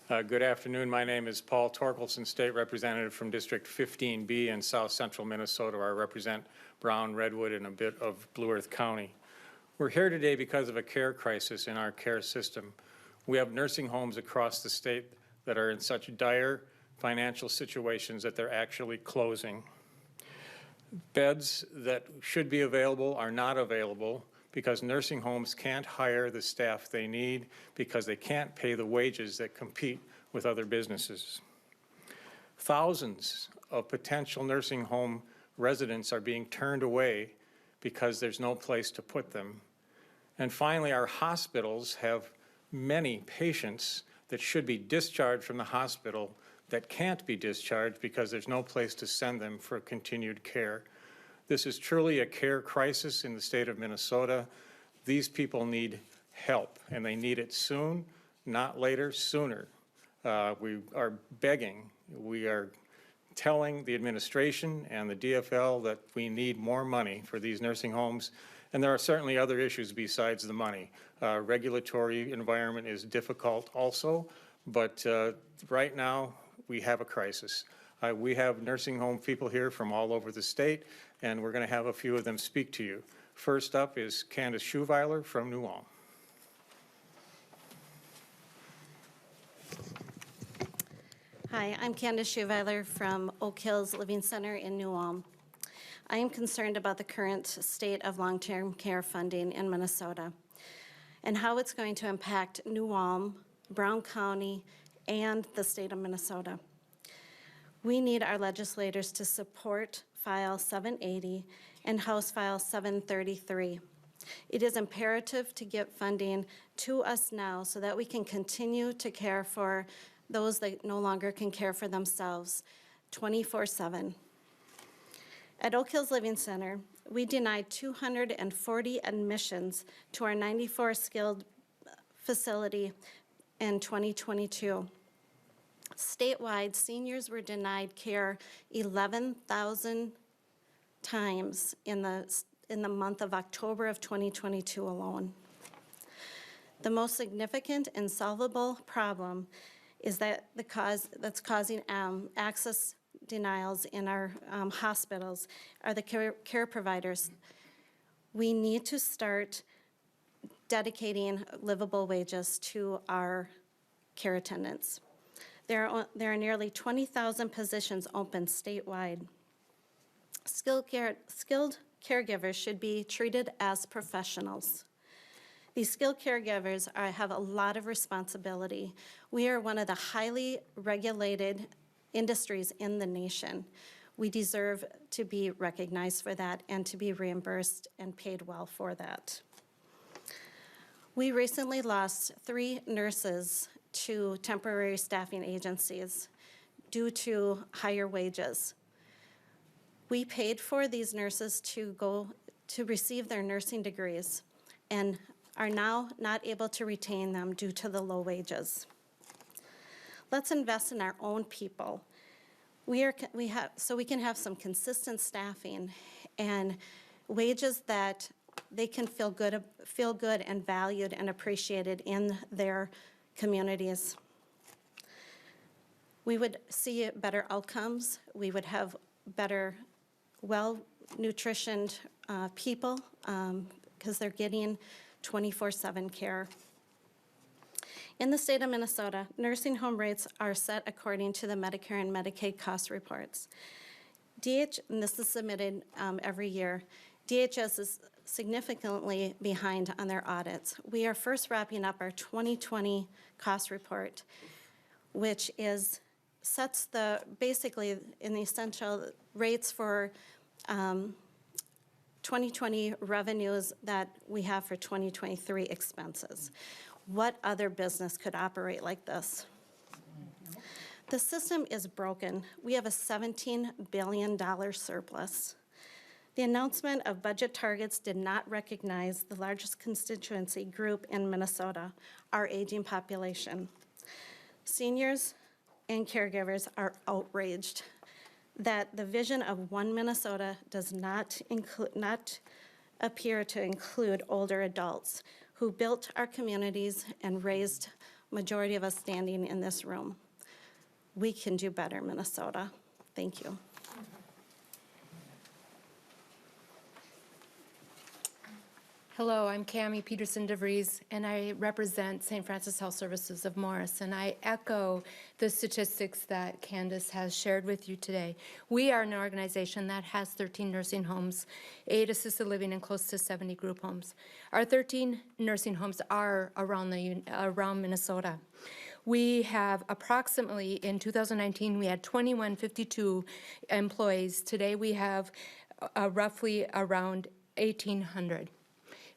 Good afternoon. My name is Paul Torkelson, State Representative from District 15B in South Central Minnesota, where I represent Brown, Redwood, and a bit of Blue Earth County. We're here today because of a care crisis in our care system. We have nursing homes across the state that are in such dire financial situations that they're actually closing. Beds that should be available are not available because nursing homes can't hire the staff they need because they can't pay the wages that compete with other businesses. Thousands of potential nursing home residents are being turned away because there's no place to put them. And finally, our hospitals have many patients that should be discharged from the hospital that can't be discharged because there's no place to send them for continued care. This is truly a care crisis in the state of Minnesota. These people need help, and they need it soon, not later, sooner. We are begging, we are telling the administration and the DFL that we need more money for these nursing homes, and there are certainly other issues besides the money. Regulatory environment is difficult also, but right now we have a crisis. We have nursing home people here from all over the state, and we're going to have a few of them speak to you. First up is Candice Schupp from New Ulm. Hi, I'm Candice Schupp from Oak Hills Living Center in New Ulm. I am concerned about the current state of long-term care funding in Minnesota and how it's going to impact New Ulm, Brown County, and the state of Minnesota. We need our legislators to support File 780 and House File 733. It is imperative to get funding to us now so that we can continue to care for those that no longer can care for themselves 24/7. At Oak Hills Living Center, we denied 240 admissions to our 94 skilled facility in 2022. Statewide, seniors were denied care 11,000 times in the month of October of 2022 alone. The most significant and solvable problem is that's causing access denials in our hospitals are the care providers. We need to start dedicating livable wages to our care attendants. There are nearly 20,000 positions open statewide. Skilled caregivers should be treated as professionals. These skilled caregivers have a lot of responsibility. We are one of the highly regulated industries in the nation. We deserve to be recognized for that and to be reimbursed and paid well for that. We recently lost 3 nurses to temporary staffing agencies due to higher wages. We paid for these nurses to go to receive their nursing degrees and are now not able to retain them due to the low wages. Let's invest in our own people. So we can have some consistent staffing and wages that they can feel good and valued and appreciated in their communities. We would see better outcomes. We would have better, well-nutritioned people because they're getting 24/7 care. In the state of Minnesota, nursing home rates are set according to the Medicare and Medicaid cost reports. And this is submitted every year. DHS is significantly behind on their audits. We are first wrapping up our 2020 cost report, which sets basically in the essential rates for 2020 revenues that we have for 2023 expenses. What other business could operate like this? The system is broken. We have a $17 billion surplus. The announcement of budget targets did not recognize the largest constituency group in Minnesota, our aging population. Seniors and caregivers are outraged that the vision of One Minnesota does not appear to include older adults who built our communities and raised majority of us standing in this room. We can do better, Minnesota. Thank you. Hello, I'm Peterson DeVries, and I represent St. Francis Health Services of Morris, and I echo the statistics that Candice has shared with you today. We are an organization that has 13 nursing homes, 8 assisted living, and close to 70 group homes. Our 13 nursing homes are around Minnesota. We have approximately, in 2019, we had 2152 employees. Today we have roughly around 1,800.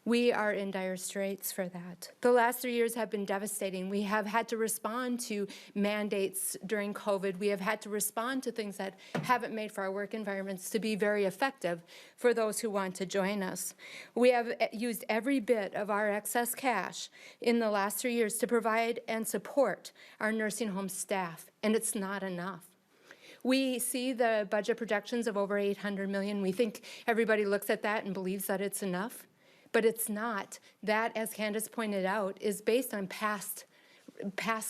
We are in dire straits for that. The last 3 years have been devastating. We have had to respond to mandates during COVID. We have had to respond to things that haven't made for our work environments to be very effective for those who want to join us. We have used every bit of our excess cash in the last 3 years to provide and support our nursing home staff, and it's not enough. We see the budget projections of over $800 million. We think everybody looks at that and believes that it's enough. But it's not. That, as Candice pointed out, is based on past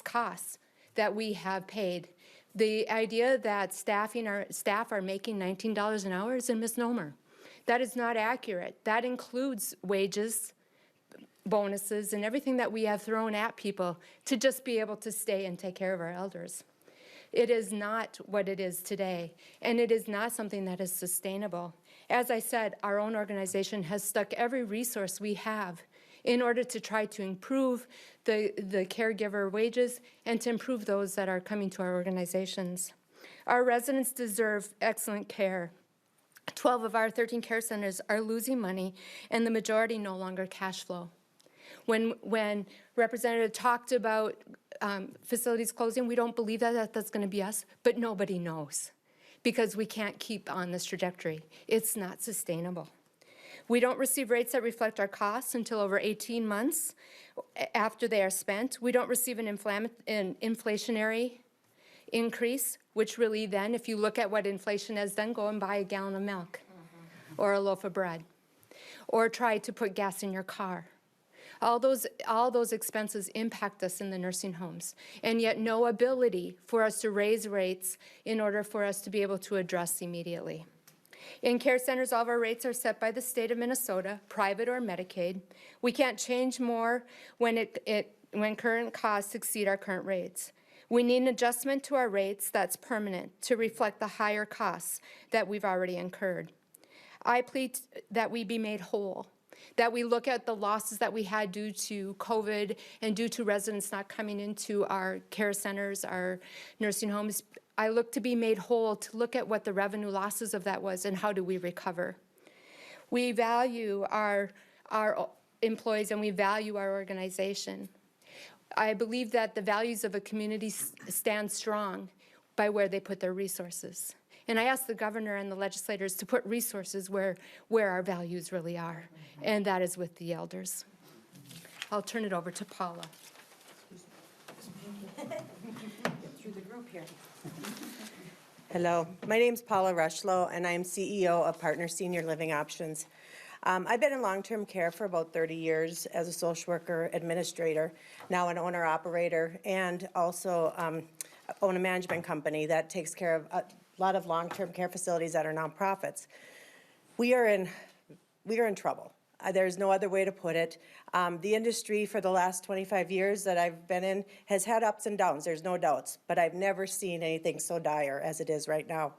costs that we have paid. The idea that staff are making $19 an hour is a misnomer. That is not accurate. That includes wages, bonuses, and everything that we have thrown at people to just be able to stay and take care of our elders. It is not what it is today, and it is not something that is sustainable. As I said, our own organization has stuck every resource we have in order to try to improve the caregiver wages and to improve those that are coming to our organizations. Our residents deserve excellent care. 12 of our 13 care centers are losing money, and the majority no longer cash flow. When Representative talked about facilities closing, we don't believe that that's going to be us, but nobody knows, because we can't keep on this trajectory. It's not sustainable. We don't receive rates that reflect our costs until over 18 months after they are spent. We don't receive an inflationary increase, which really then, if you look at what inflation has done, go and buy a gallon of milk or a loaf of bread, or try to put gas in your car. All those expenses impact us in the nursing homes, and yet no ability for us to raise rates in order for us to be able to address immediately. In care centers, all of our rates are set by the state of Minnesota, private or Medicaid. We can't change more when current costs exceed our current rates. We need an adjustment to our rates that's permanent to reflect the higher costs that we've already incurred. I plead that we be made whole, that we look at the losses that we had due to COVID and due to residents not coming into our care centers, our nursing homes. I look to be made whole, to look at what the revenue losses of that was and how do we recover. We value our employees and we value our organization. I believe that the values of a community stand strong by where they put their resources. And I ask the governor and the legislators to put resources where our values really are, and that is with the elders. I'll turn it over to Paula. Through the group here. Hello, my name is Paula Reschlow, and I'm CEO of Partner Senior Living Options. I've been in long-term care for about 30 years as a social worker administrator, now an owner-operator, and also own a management company that takes care of a lot of long-term care facilities that are nonprofits. We are in trouble. There's no other way to put it. The industry for the last 25 years that I've been in has had ups and downs, there's no doubts, but I've never seen anything so dire as it is right now.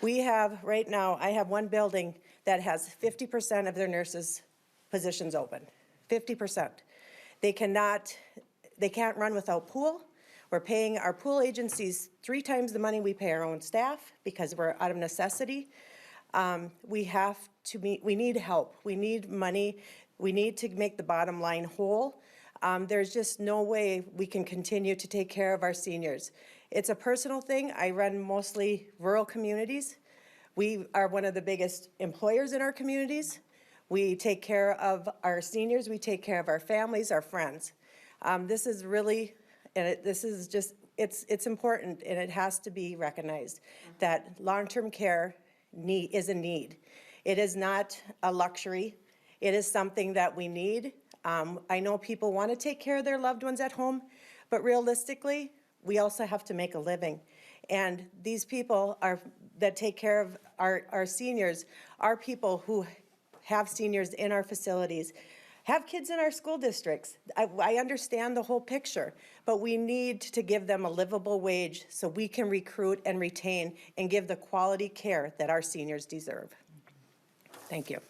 We have, right now, I have one building that has 50% of their nurses' positions open, 50%. They can't run without pool. We're paying our pool agencies 3 times the money we pay our own staff because we're out of necessity. We need help. We need money. We need to make the bottom line whole. There's just no way we can continue to take care of our seniors. It's a personal thing. I run mostly rural communities. We are one of the biggest employers in our communities. We take care of our seniors. We take care of our families, our friends. This is really, it's important, and it has to be recognized that long-term care is a need. It is not a luxury. It is something that we need. I know people want to take care of their loved ones at home, But realistically, we also have to make a living. And these people that take care of our seniors are people who have seniors in our facilities, have kids in our school districts. I understand the whole picture, but we need to give them a livable wage so we can recruit and retain and give the quality care that our seniors deserve. Thank you.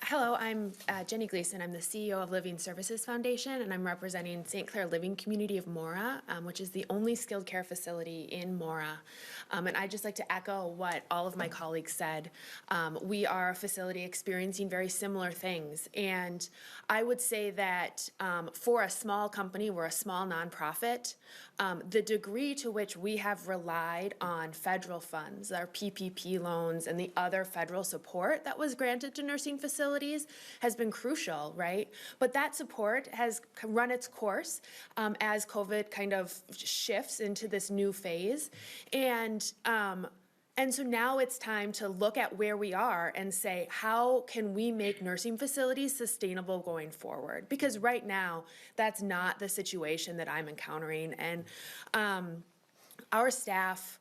Hello, I'm Jenny Gleason. I'm the CEO of Living Services Foundation, and I'm representing St. Clair Living Community of Mora, which is the only skilled care facility in Mora. And I'd just like to echo what all of my colleagues said. We are a facility experiencing very similar things. And I would say that for a small company, we're a small nonprofit, the degree to which we have relied on federal funds, our PPP loans, and the other federal support that was granted to nursing facilities has been crucial, right? But that support has run its course as COVID kind of shifts into this new phase. And so now it's time to look at where we are and say, how can we make nursing facilities sustainable going forward? Because right now, that's not the situation that I'm encountering. And our staff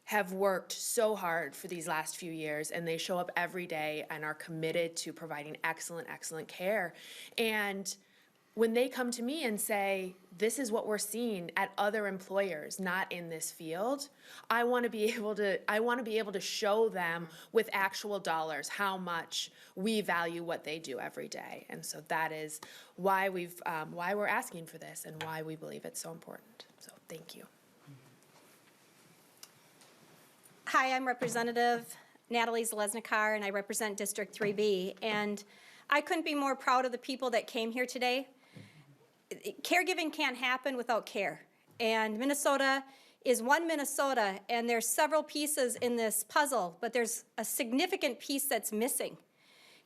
have worked so hard for these last few years, and they show up every day and are committed to providing excellent, excellent care. And when they come to me and say, this is what we're seeing at other employers, not in this field, I want to be able to show them with actual dollars how much we value what they do every day. And so that is why why we're asking for this and why we believe it's so important. So thank you. Hi, I'm Representative Natalie Zalesnikar, and I represent District 3B. And I couldn't be more proud of the people that came here today. Caregiving can't happen without care. And Minnesota is one Minnesota, and there's several pieces in this puzzle, but there's a significant piece that's missing.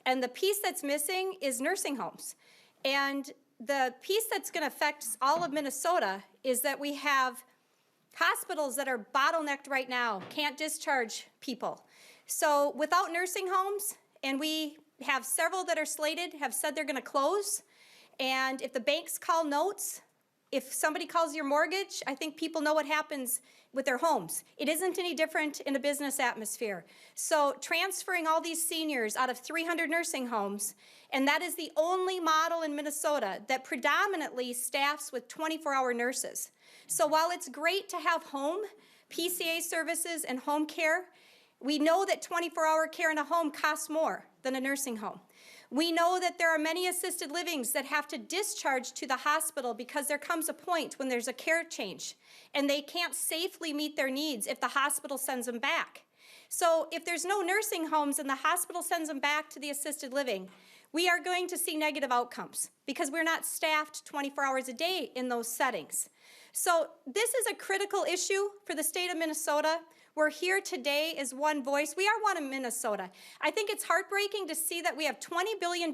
And the piece that's missing is nursing homes. And the piece that's going to affect all of Minnesota is that we have hospitals that are bottlenecked right now, can't discharge people. So without nursing homes, and we have several that are slated, have said they're going to close, and if the banks call notes, if somebody calls your mortgage, I think people know what happens with their homes. It isn't any different in a business atmosphere. So transferring all these seniors out of 300 nursing homes, and that is the only model in Minnesota that predominantly staffs with 24-hour nurses. So while it's great to have home PCA services and home care, we know that 24-hour care in a home costs more than a nursing home. We know that there are many assisted livings that have to discharge to the hospital because there comes a point when there's a care change and they can't safely meet their needs if the hospital sends them back. So if there's no nursing homes and the hospital sends them back to the assisted living, we are going to see negative outcomes because we're not staffed 24 hours a day in those settings. So this is a critical issue for the state of Minnesota. We're here today as one voice. We are one in Minnesota. I think it's heartbreaking to see that we have $20 billion,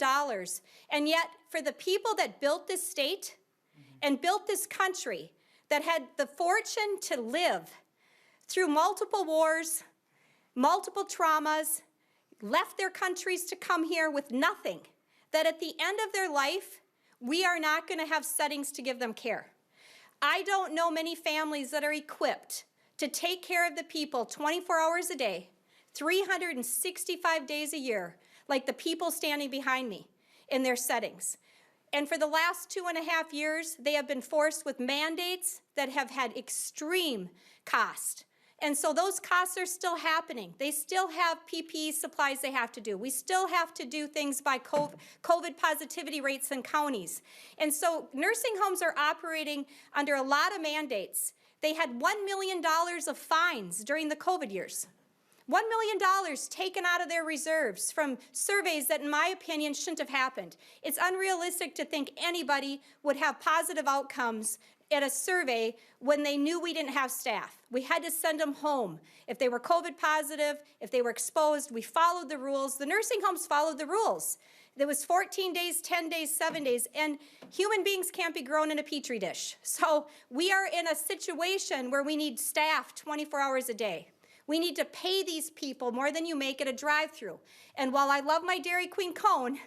and yet for the people that built this state and built this country, that had the fortune to live through multiple wars, multiple traumas, left their countries to come here with nothing, that at the end of their life, we are not going to have settings to give them care. I don't know many families that are equipped to take care of the people 24 hours a day, 365 days a year, like the people standing behind me in their settings. And for the last 2.5 years, they have been forced with mandates that have had extreme cost. And so those costs are still happening. They still have PPE supplies they have to do. We still have to do things by COVID positivity rates in counties. And so nursing homes are operating under a lot of mandates. They had $1 million of fines during the COVID years. $1 million taken out of their reserves from surveys that, in my opinion, shouldn't have happened. It's unrealistic to think anybody would have positive outcomes at a survey when they knew we didn't have staff. We had to send them home. If they were COVID positive, if they were exposed, we followed the rules. The nursing homes followed the rules. There was 14 days, 10 days, 7 days, and human beings can't be grown in a petri dish. So we are in a situation where we need staff 24 hours a day. We need to pay these people more than you make at a drive-through. And while I love my Dairy Queen cone,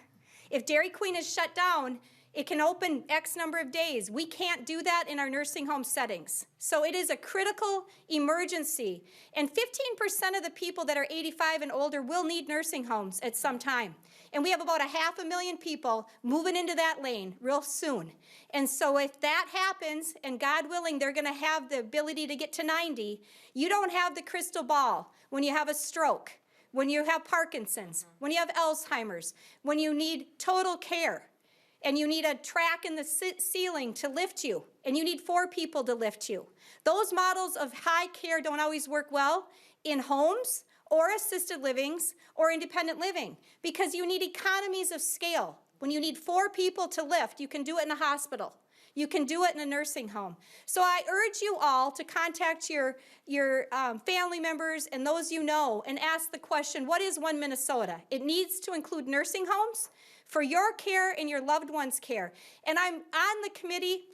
If Dairy Queen is shut down, it can open X number of days. We can't do that in our nursing home settings. So it is a critical emergency. And 15% of the people that are 85 and older will need nursing homes at some time. And we have about 500,000 people moving into that lane real soon. And so if that happens, and God willing, they're gonna have the ability to get to 90, you don't have the crystal ball when you have a stroke, when you have Parkinson's, when you have Alzheimer's, when you need total care. And you need a track in the ceiling to lift you, and you need 4 people to lift you. Those models of high care don't always work well in homes or assisted livings or independent living because you need economies of scale. When you need 4 people to lift, you can do it in a hospital. You can do it in a nursing home. So I urge you all to contact your family members and those you know and ask the question, what is One Minnesota? It needs to include nursing homes for your care and your loved ones' care. And I'm on the committee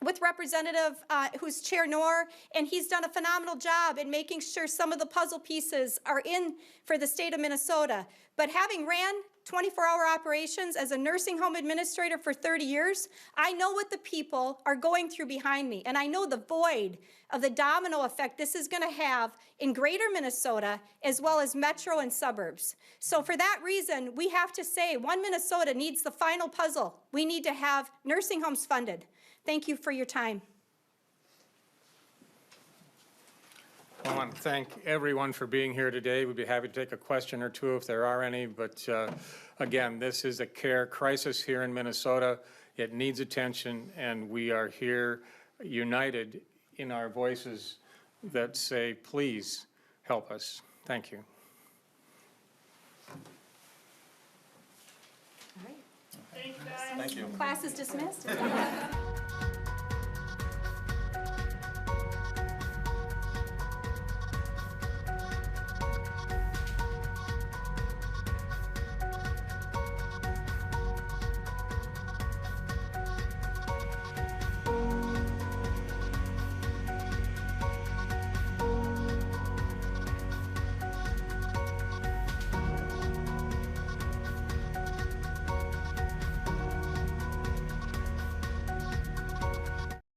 with Representative, who's Chair Knorr, and he's done a phenomenal job in making sure some of the puzzle pieces are in for the state of Minnesota. But having ran 24-hour operations as a nursing home administrator for 30 years, I know what the people are going through behind me, and I know the void of the domino effect this is gonna have in greater Minnesota as well as metro and suburbs. So for that reason, we have to say One Minnesota needs the final puzzle. We need to have nursing homes funded. Thank you for your time. I want to thank everyone for being here today. We'd be happy to take a question or two if there are any, but again, this is a care crisis here in Minnesota. It needs attention, and we are here united in our voices that say, please help us. Thank you. All right. Thank you. Class is dismissed.